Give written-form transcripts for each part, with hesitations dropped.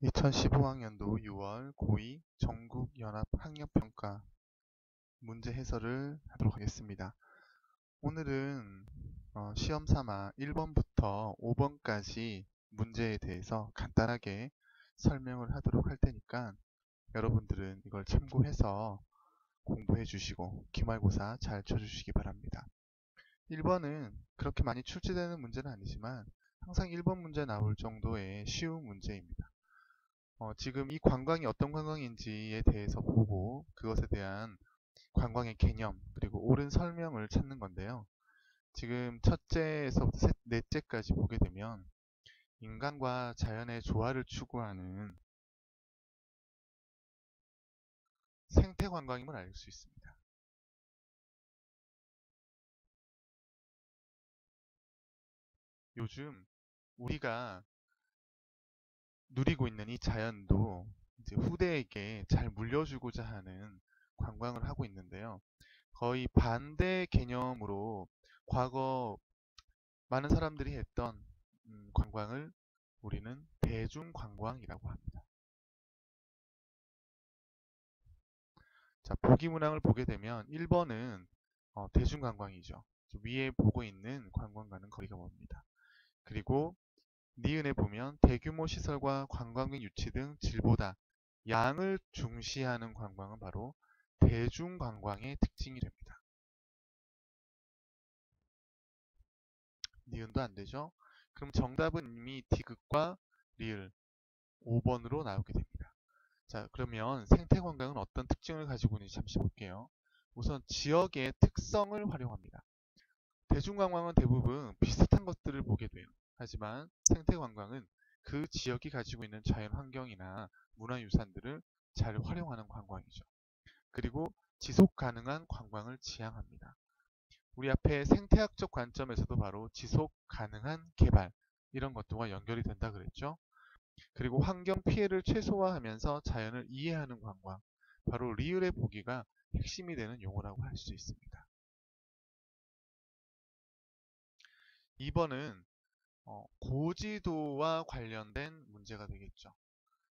2015학년도 6월 고2 전국연합학력평가 문제 해설을 하도록 하겠습니다. 오늘은 시험 삼아 1번부터 5번까지 문제에 대해서 간단하게 설명을 하도록 할 테니까 여러분들은 이걸 참고해서 공부해 주시고 기말고사 잘 쳐주시기 바랍니다. 1번은 그렇게 많이 출제되는 문제는 아니지만 항상 1번 문제 나올 정도의 쉬운 문제입니다. 지금 이 관광이 어떤 관광인지에 대해서 보고 그것에 대한 관광의 개념 그리고 옳은 설명을 찾는 건데요. 지금 첫째에서부터 넷째까지 보게 되면 인간과 자연의 조화를 추구하는 생태 관광임을 알 수 있습니다. 요즘 우리가 누리고 있는 이 자연도 이제 후대에게 잘 물려주고자 하는 관광을 하고 있는데요. 거의 반대 개념으로 과거 많은 사람들이 했던 관광을 우리는 대중관광이라고 합니다. 자, 보기 문항을 보게 되면 1번은 대중관광이죠. 위에 보고 있는 관광과는 거리가 멉니다. 그리고 니은에 보면 대규모 시설과 관광객 유치 등 질보다 양을 중시하는 관광은 바로 대중관광의 특징이 됩니다. 니은도 안 되죠? 그럼 정답은 이미 디귿과 리을 5번으로 나오게 됩니다. 자, 그러면 생태관광은 어떤 특징을 가지고 있는지 잠시 볼게요. 우선 지역의 특성을 활용합니다. 대중관광은 대부분 비슷한 것들을 보게 돼요. 하지만 생태관광은 그 지역이 가지고 있는 자연환경이나 문화유산들을 잘 활용하는 관광이죠. 그리고 지속가능한 관광을 지향합니다. 우리 앞에 생태학적 관점에서도 바로 지속가능한 개발 이런 것들과 연결이 된다 그랬죠. 그리고 환경 피해를 최소화하면서 자연을 이해하는 관광, 바로 리을의 보기가 핵심이 되는 용어라고 할 수 있습니다. 2번은 고지도와 관련된 문제가 되겠죠.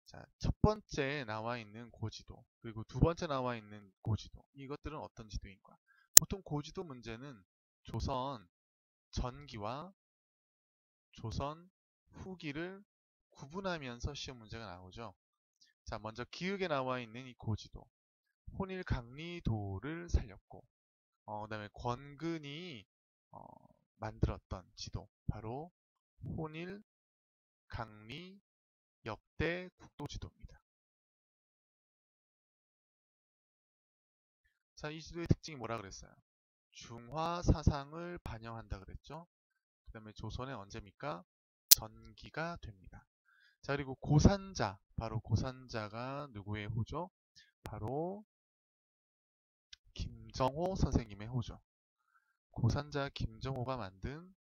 자, 첫 번째 나와 있는 고지도, 그리고 두 번째 나와 있는 고지도, 이것들은 어떤 지도인가? 보통 고지도 문제는 조선 전기와 조선 후기를 구분하면서 시험 문제가 나오죠. 자, 먼저 기역에 나와 있는 이 고지도, 혼일 강리도를 살렸고, 그다음에 권근이 어, 만들었던 지도, 바로 혼일 강리 역대 국도 지도입니다. 자, 이 지도의 특징이 뭐라 그랬어요? 중화 사상을 반영한다 그랬죠. 그다음에 조선의 언제입니까? 전기가 됩니다. 자, 그리고 고산자, 바로 고산자가 누구의 호죠? 바로 김정호 선생님의 호죠. 고산자 김정호가 만든,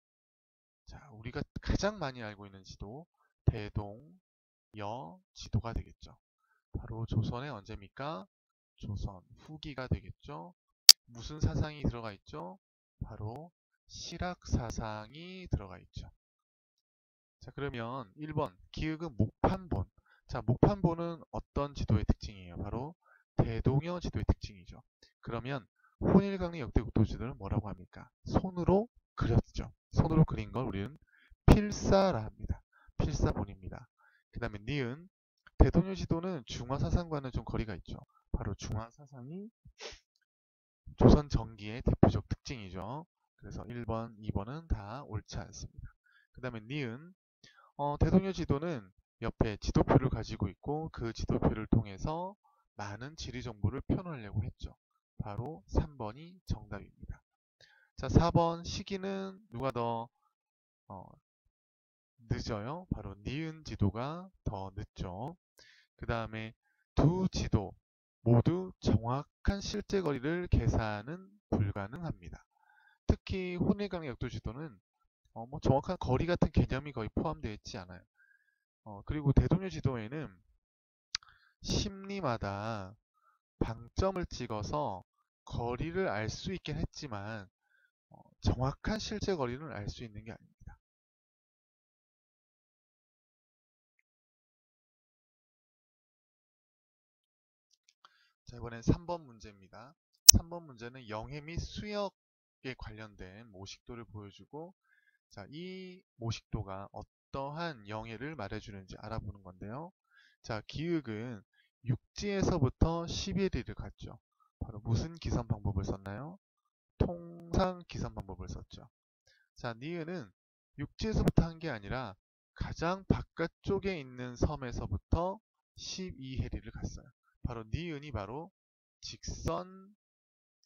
자, 우리가 가장 많이 알고 있는 지도, 대동여 지도가 되겠죠. 바로 조선의 언제입니까? 조선 후기가 되겠죠. 무슨 사상이 들어가 있죠? 바로 실학 사상이 들어가 있죠. 자, 그러면 1번 기역은 목판본. 자, 목판본은 어떤 지도의 특징이에요? 바로 대동여 지도의 특징이죠. 그러면 혼일강리 역대 국도지도를 뭐라고 합니까? 손으로 그렸죠. 손으로 그린 걸 우리는 필사라 합니다. 필사본입니다. 그 다음에 니은 대동여 지도는 중화사상과는 좀 거리가 있죠. 바로 중화사상이 조선 전기의 대표적 특징이죠. 그래서 1번, 2번은 다 옳지 않습니다. 그 다음에 니은 대동여 지도는 옆에 지도표를 가지고 있고 그 지도표를 통해서 많은 지리 정보를 표현하려고 했죠. 바로 3번이 정답입니다. 자, 4번 시기는 누가 더 늦어요? 바로 니은 지도가 더 늦죠. 그 다음에 두 지도 모두 정확한 실제 거리를 계산은 불가능합니다. 특히 혼일강 역도 지도는 뭐 정확한 거리 같은 개념이 거의 포함되어 있지 않아요. 그리고 대동여 지도에는 심리마다 방점을 찍어서 거리를 알 수 있긴 했지만 정확한 실제 거리는 알 수 있는 게 아닙니다. 자, 이번엔 3번 문제입니다. 3번 문제는 영해 및 수역에 관련된 모식도를 보여주고, 자, 이 모식도가 어떠한 영해를 말해주는지 알아보는 건데요. 자, 기역은 육지에서부터 시베리아를 갔죠. 바로 무슨 기선 방법을 썼나요? 통상 기선 방법을 썼죠. 자, 니은은 육지에서부터 한 게 아니라 가장 바깥쪽에 있는 섬에서부터 12해리를 갔어요. 바로 니은이 바로 직선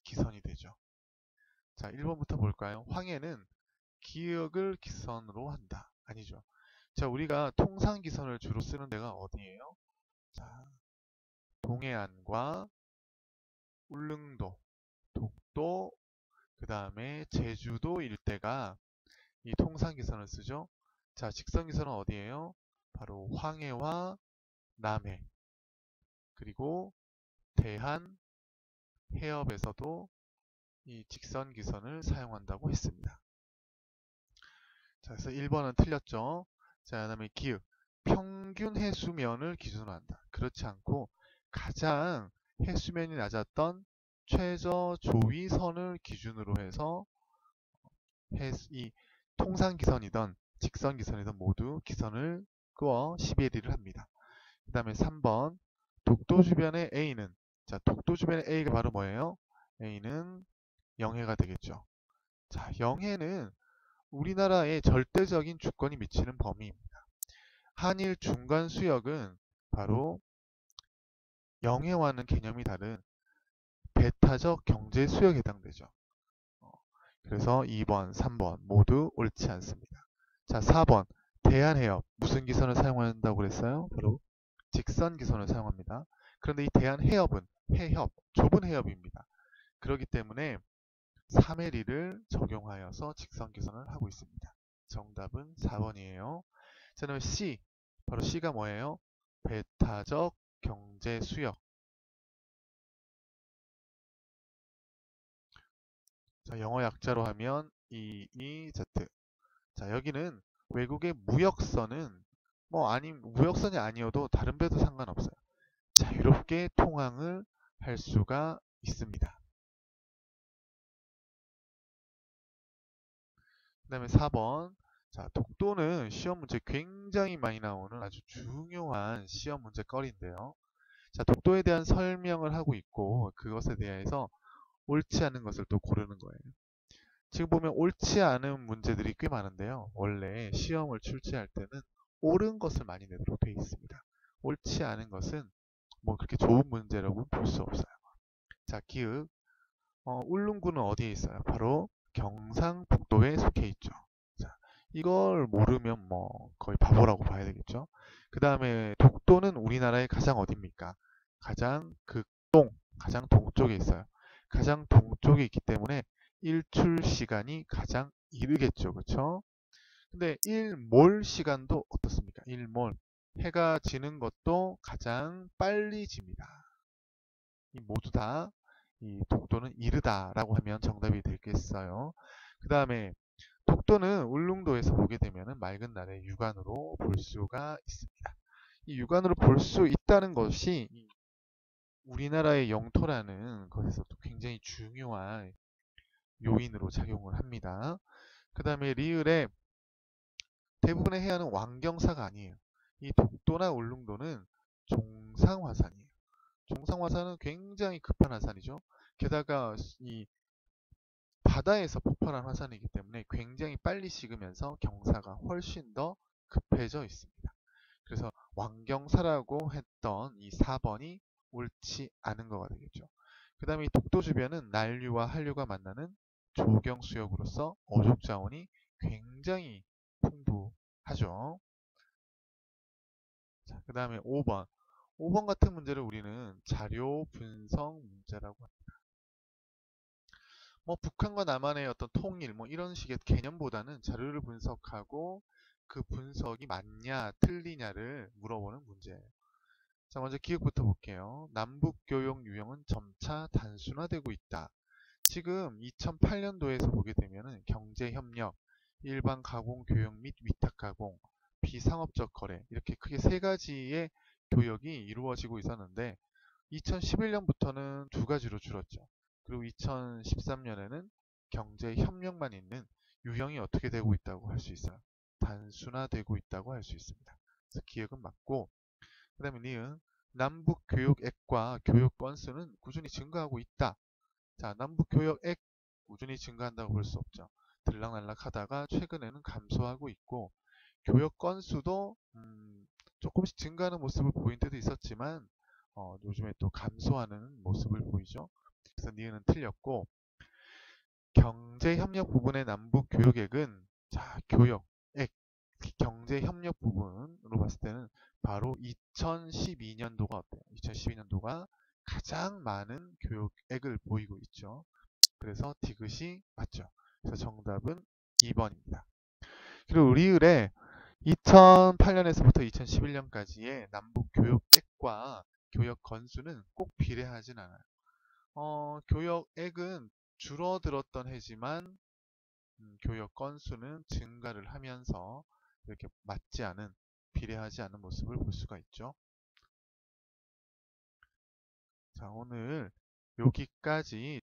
기선이 되죠. 자, 1번부터 볼까요? 황해는 기역을 기선으로 한다. 아니죠. 자, 우리가 통상 기선을 주로 쓰는 데가 어디예요? 자, 동해안과 울릉도, 독도, 그 다음에 제주도 일대가 이 통상 기선을 쓰죠. 자, 직선 기선은 어디예요? 바로 황해와 남해, 그리고 대한 해협에서도 이 직선 기선을 사용한다고 했습니다. 자, 그래서 1번은 틀렸죠. 자, 그 다음에 기역. 평균 해수면을 기준으로 한다. 그렇지 않고 가장 해수면이 낮았던 최저 조위선을 기준으로 해서 이 통상 기선이든 직선 기선이든 모두 기선을 그어 11일을 합니다. 그 다음에 3번 독도 주변의 A는, 자, 독도 주변의 A가 바로 뭐예요? A는 영해가 되겠죠. 자, 영해는 우리나라의 절대적인 주권이 미치는 범위입니다. 한일 중간 수역은 바로 영해와는 개념이 다른 배타적 경제 수역에 해당되죠. 그래서 2번, 3번 모두 옳지 않습니다. 자, 4번 대한해협 무슨 기선을 사용한다고 그랬어요? 바로 직선 기선을 사용합니다. 그런데 이 대한해협은 해협, 좁은 해협입니다. 그렇기 때문에 3의 리를 적용하여서 직선 기선을 하고 있습니다. 정답은 4번이에요. 자, 그다음에 C. 바로 C가 뭐예요? 배타적 경제 수역. 자, 영어 약자로 하면 EEZ. 자, 여기는 외국의 무역선은 무역선이 아니어도 다른 배도 상관없어요. 자유롭게 통항을 할 수가 있습니다. 그 다음에 4번. 자, 독도는 시험 문제 굉장히 많이 나오는 아주 중요한 시험 문제거리인데요. 자, 독도에 대한 설명을 하고 있고 그것에 대해서 옳지 않은 것을 또 고르는 거예요. 지금 보면 옳지 않은 문제들이 꽤 많은데요. 원래 시험을 출제할 때는 옳은 것을 많이 내도록 되어 있습니다. 옳지 않은 것은 뭐 그렇게 좋은 문제라고 볼 수 없어요. 자, 기역. 울릉군은 어디에 있어요? 바로 경상북도에 속해 있죠. 자, 이걸 모르면 뭐 거의 바보라고 봐야 되겠죠. 그 다음에 독도는 우리나라의 가장 어디입니까? 가장 극동, 가장 동쪽에 있어요. 가장 동쪽에 있기 때문에 일출 시간이 가장 이르겠죠. 그렇죠? 근데 일몰 시간도 어떻습니까? 일몰. 해가 지는 것도 가장 빨리 집니다. 이 모두 다 이 독도는 이르다라고 하면 정답이 되겠어요. 그 다음에 독도는 울릉도에서 보게 되면 맑은 날에 육안으로 볼 수가 있습니다. 이 육안으로 볼 수 있다는 것이 우리나라의 영토라는 것에서도 굉장히 중요한 요인으로 작용을 합니다. 그 다음에 리을의 대부분의 해안은 완경사가 아니에요. 이 독도나 울릉도는 종상화산이에요. 종상화산은 굉장히 급한 화산이죠. 게다가 이 바다에서 폭발한 화산이기 때문에 굉장히 빨리 식으면서 경사가 훨씬 더 급해져 있습니다. 그래서 완경사라고 했던 이 4번이 옳지 않은 거가 되겠죠. 그 다음에 이 독도 주변은 난류와 한류가 만나는 조경수역으로서 어족 자원이 굉장히 풍부하죠. 그 다음에 5번. 5번 같은 문제를 우리는 자료 분석 문제라고 합니다. 뭐 북한과 남한의 어떤 통일 뭐 이런 식의 개념보다는 자료를 분석하고 그 분석이 맞냐 틀리냐를 물어보는 문제예요. 자, 먼저 기억부터 볼게요. 남북교역 유형은 점차 단순화되고 있다. 지금 2008년도에서 보게 되면 경제협력, 일반 가공 교역 및 위탁 가공, 비상업적 거래 이렇게 크게 세 가지의 교역이 이루어지고 있었는데 2011년부터는 두 가지로 줄었죠. 그리고 2013년에는 경제협력만 있는 유형이 어떻게 되고 있다고 할 수 있어요. 단순화되고 있다고 할 수 있습니다. 그래서 기억은 맞고, 그 다음에 니은 남북교역액과 교역 건수는 꾸준히 증가하고 있다. 자, 남북교역액 꾸준히 증가한다고 볼 수 없죠. 들락날락 하다가 최근에는 감소하고 있고, 교역 건수도 조금씩 증가하는 모습을 보인 때도 있었지만 요즘에 또 감소하는 모습을 보이죠. 그래서 니은은 틀렸고, 경제협력 부분의 남북교역액은 자, 교역액, 경제협력 부분으로 봤을 때는 바로 2012년도가 어때요? 2012년도가 가장 많은 교역액을 보이고 있죠. 그래서 디귿이 맞죠. 그래서 정답은 2번입니다. 그리고 리을에 2008년에서부터 2011년까지의 남북 교역액과 교역 건수는 꼭 비례하진 않아요. 교역액은 줄어들었던 해지만 교역 건수는 증가를 하면서 이렇게 맞지 않은, 비례하지 않은 모습을 볼 수가 있죠. 자, 오늘 여기까지